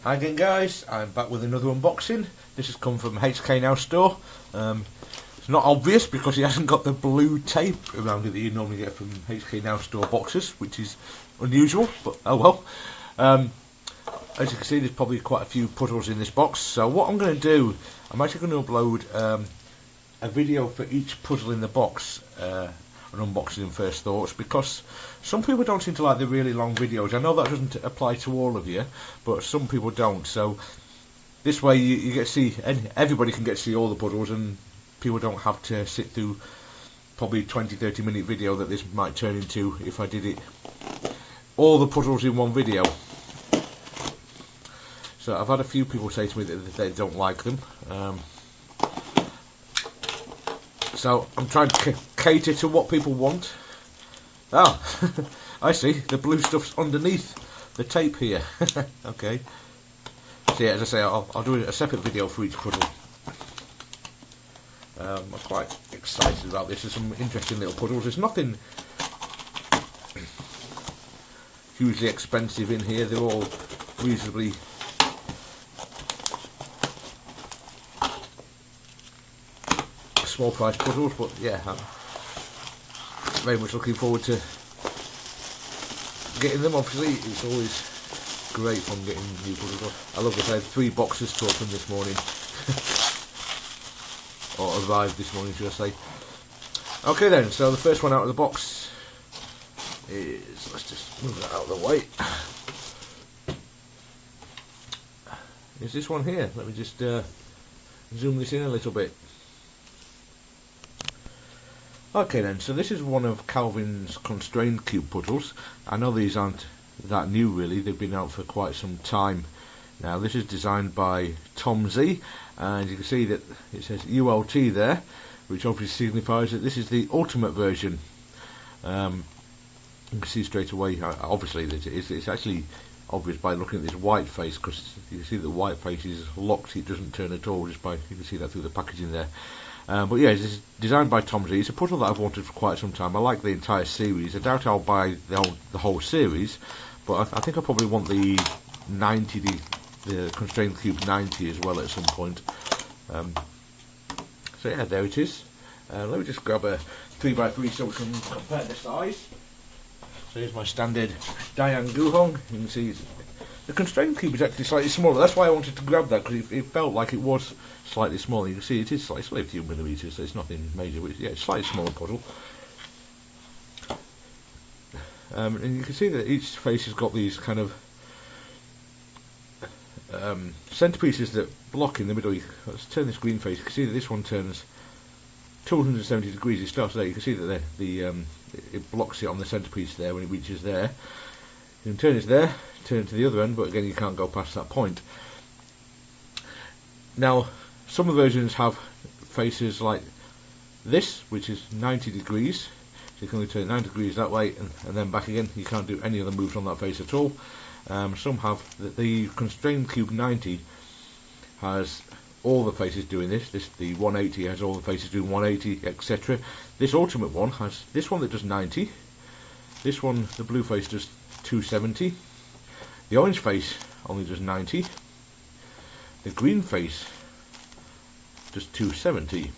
Hi again guys, I'm back with another unboxing. This has come from HK Now store. It's not obvious because he hasn't got the blue tape around it that you normally get from HK Now store boxes, which is unusual, but oh well. As you can see, there's probably quite a few puzzles in this box, so what I'm going to do, I'm actually going to upload a video for each puzzle in the box, an unboxing and first thoughts, because some people don't seem to like the really long videos. I know that doesn't apply to all of you, but some people don't, so this way you get to see, everybody can get to see all the puzzles, and people don't have to sit through probably 20-30 minute video that this might turn into if I did it all the puzzles in one video. So I've had a few people say to me that they don't like them, so I'm trying to cater to what people want. Ah, I see, the blue stuff's underneath the tape here. Okay, so yeah, as I say, I'll do a separate video for each puzzle. I'm quite excited about this. There's some interesting little puzzles. There's nothing hugely expensive in here. They're all reasonably small price puzzles, but yeah, I'm very much looking forward to getting them. Obviously, it's always great fun getting new puzzles. I love that I had 3 boxes to open this morning. Or arrived this morning, should I say. Okay then, so the first one out of the box is, let's just move that out of the way, is this one here. Let me just zoom this in a little bit. Okay then, so this is one of Calvin's constrained cube puzzles. I know these aren't that new really, they've been out for quite some time now. This is designed by TomZ, and you can see that it says ULT there, which obviously signifies that this is the ultimate version. You can see straight away, obviously that it's actually obvious by looking at this white face, because you can see the white face is locked, it doesn't turn at all, just by, you can see that through the packaging there. But yeah, this is designed by TomZ. It's a puzzle that I've wanted for quite some time. I like the entire series. I doubt I'll buy the whole series, but I think I probably want the 90, the Constrained Cube 90 as well at some point. So yeah, there it is. Let me just grab a 3x3 so we can compare the size. So here's my standard Diane Guhong. You can see the Constrained Cube is actually slightly smaller. That's why I wanted to grab that, because it felt like it was slightly smaller. You can see it is slightly a few millimetres, so it's nothing major, but yeah, it's slightly smaller puzzle. And you can see that each face has got these kind of centerpieces that block in the middle. Let's turn this green face. You can see that this one turns 270 degrees. It starts there. You can see that it blocks it on the centerpiece there when it reaches there. You can turn it there, turn it to the other end, but again you can't go past that point. Now, some versions have faces like this, which is 90 degrees. So you can only turn 90 degrees that way and then back again. You can't do any other moves on that face at all. Some have the Constrained Cube 90 has all the faces doing this. The 180 has all the faces doing 180, etc. This Ultimate one has this one that does 90. This one, the blue face, does 270. The orange face only does 90. The green face does 270.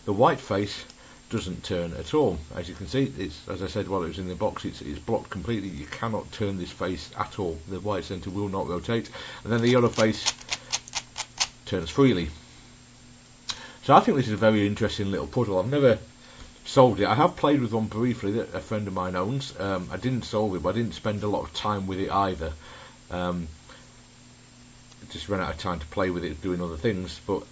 The white face doesn't turn at all. As you can see, it's, as I said while it was in the box, it's blocked completely. You cannot turn this face at all. The white centre will not rotate. And then the yellow face turns freely. So I think this is a very interesting little puzzle. I've never solved it. I have played with one briefly that a friend of mine owns. I didn't solve it, but I didn't spend a lot of time with it either. Just ran out of time to play with it doing other things, but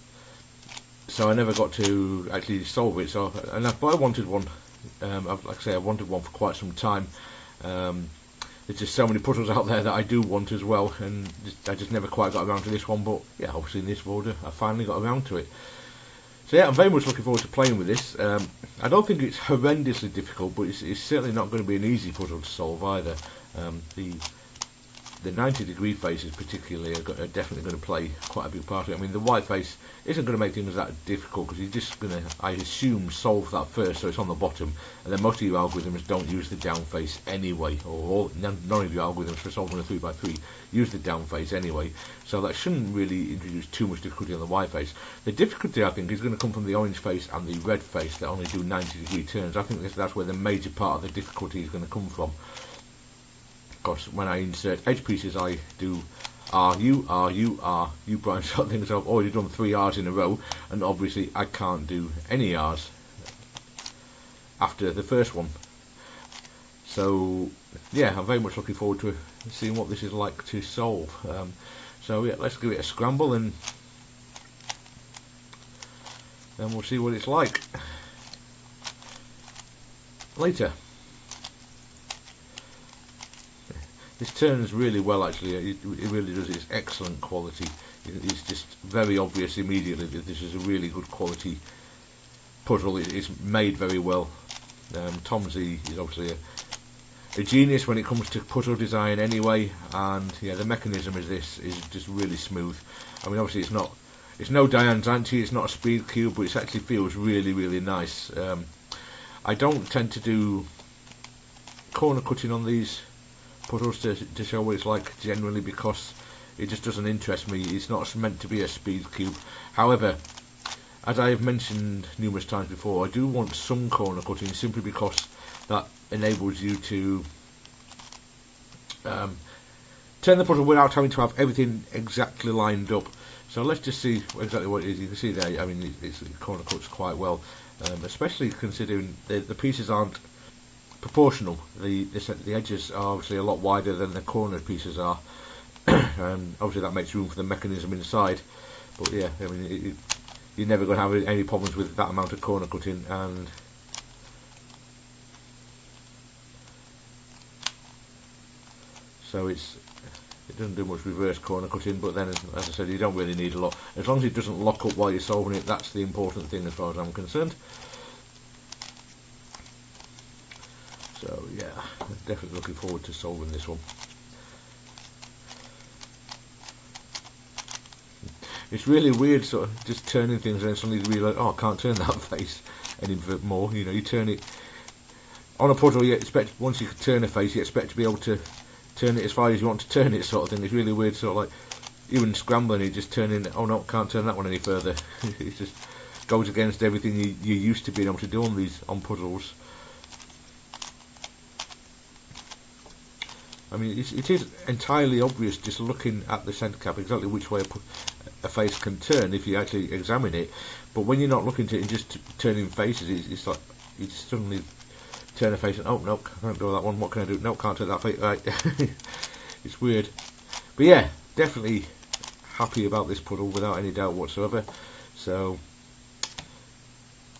so I never got to actually solve it. So, but I wanted one. Like I say, I wanted one for quite some time. There's just so many puzzles out there that I do want as well, and I just never quite got around to this one. But yeah, obviously in this order, I finally got around to it. So yeah, I'm very much looking forward to playing with this. I don't think it's horrendously difficult, but it's certainly not going to be an easy puzzle to solve either. the 90-degree faces particularly are definitely going to play quite a big part of it. I mean, the white face isn't going to make things that difficult because you're just going to, I assume, solve that first, so it's on the bottom, and then most of your algorithms don't use the down face anyway, or none of your algorithms for solving a 3x3 use the down face anyway, so that shouldn't really introduce too much difficulty on the white face. The difficulty, I think, is going to come from the orange face and the red face that only do 90-degree turns. I think that's where the major part of the difficulty is going to come from. Because when I insert edge pieces, I do RU prime sort of things. So I've already done 3 R's in a row, and obviously I can't do any R's after the first one. So yeah, I'm very much looking forward to seeing what this is like to solve. So yeah, let's give it a scramble and then we'll see what it's like later. This turns really well, actually. It really does. It's excellent quality. It's just very obvious immediately that this is a really good quality puzzle. It's made very well. TomZ is obviously a genius when it comes to puzzle design anyway, and yeah, the mechanism of this is just really smooth. I mean, obviously it's no Diane's Ante, it's not a speed cube, but it actually feels really, really nice. I don't tend to do corner cutting on these puzzles to show what it's like generally, because it just doesn't interest me. It's not meant to be a speed cube. However, as I have mentioned numerous times before, I do want some corner cutting simply because that enables you to turn the puzzle without having to have everything exactly lined up. So let's just see exactly what it is. You can see there, I mean, it corner cuts quite well, especially considering the pieces aren't proportional. The edges are obviously a lot wider than the corner pieces are. Obviously that makes room for the mechanism inside, but yeah, I mean, you're never going to have any problems with that amount of corner cutting. And so it doesn't do much reverse corner cutting, but then, as I said, you don't really need a lot. As long as it doesn't lock up while you're solving it, that's the important thing as far as I'm concerned. So yeah, I'm definitely looking forward to solving this one. It's really weird, sort of just turning things and then suddenly you realise, oh, I can't turn that face any more. You know, you turn it on a puzzle. You expect once you turn a face, you expect to be able to turn it as far as you want to turn it, sort of thing. It's really weird, sort of like even scrambling, you just turning. Oh no, can't turn that one any further. It just goes against everything you're used to being able to do on puzzles. I mean, it is entirely obvious just looking at the centre cap exactly which way a face can turn if you actually examine it. But when you're not looking at it and just turning faces, it's like you just suddenly turn a face and, oh, nope, I can't do that one. What can I do? Nope, can't turn that face. Right. It's weird. But yeah, definitely happy about this puzzle without any doubt whatsoever. So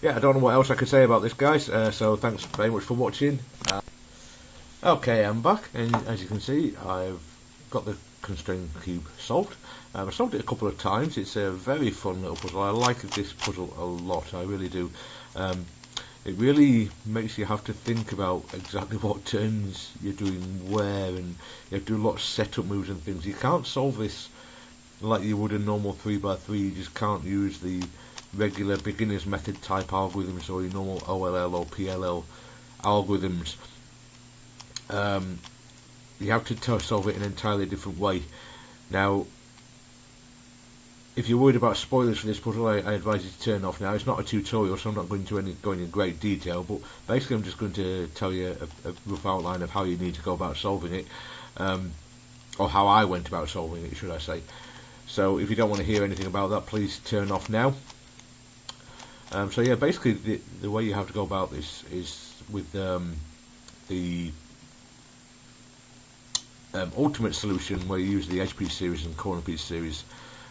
yeah, I don't know what else I could say about this, guys. So thanks very much for watching. Okay, I'm back, and as you can see, I've got the constraint cube solved. I've solved it a couple of times. It's a very fun little puzzle. I like this puzzle a lot, I really do. It really makes you have to think about exactly what turns you're doing where, and you have to do a lot of setup moves and things. You can't solve this like you would a normal 3x3. You just can't use the regular beginner's method type algorithms or your normal OLL or PLL algorithms. You have to solve it in an entirely different way. Now, if you're worried about spoilers for this puzzle, I advise you to turn off now. It's not a tutorial, so I'm not going to go into great detail, but basically I'm just going to tell you a rough outline of how you need to go about solving it, or how I went about solving it, should I say. So if you don't want to hear anything about that, please turn off now. So yeah, basically the way you have to go about this is with the ultimate solution, where you use the edge piece series and corner piece series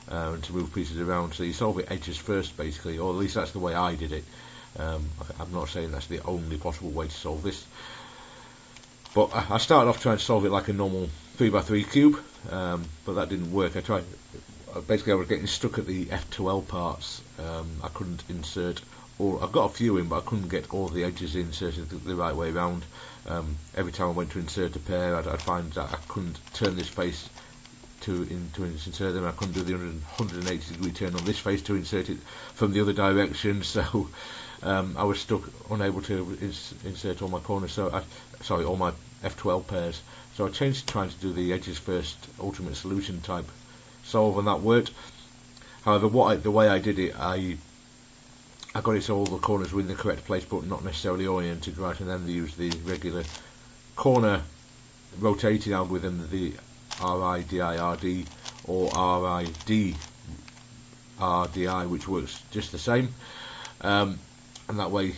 to move pieces around. So you solve it edges first, basically, or at least that's the way I did it. I'm not saying that's the only possible way to solve this, but I started off trying to solve it like a normal 3x3 cube, but that didn't work. I tried. Basically, I was getting stuck at the F2L parts. I couldn't insert or I've got a few in, but I couldn't get all the edges inserted the right way around. Every time I went to insert a pair, I'd find that I couldn't turn this face to insert them. I couldn't do the 180 degree turn on this face to insert it from the other direction. So I was stuck, unable to insert all my corners. So sorry, all my F12 pairs. So I changed to trying to do the edges first, ultimate solution type solve, and that worked. However, the way I did it, I got it so all the corners were in the correct place, but not necessarily oriented right, and then used the regular corner rotating algorithm, the RIDIRD or RIDRDI, which works just the same, and that way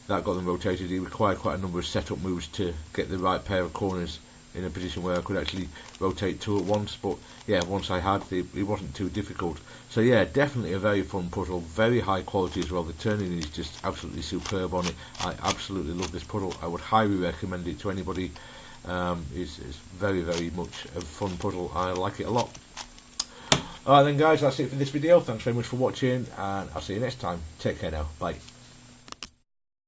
that got them rotated. It required quite a number of setup moves to get the right pair of corners in a position where I could actually rotate two at once, but yeah, once I had, it wasn't too difficult. So yeah, definitely a very fun puzzle, very high quality as well. The turning is just absolutely superb on it. I absolutely love this puzzle. I would highly recommend it to anybody. It's very, very much a fun puzzle. I like it a lot. Alright then guys, that's it for this video. Thanks very much for watching, and I'll see you next time. Take care now. Bye.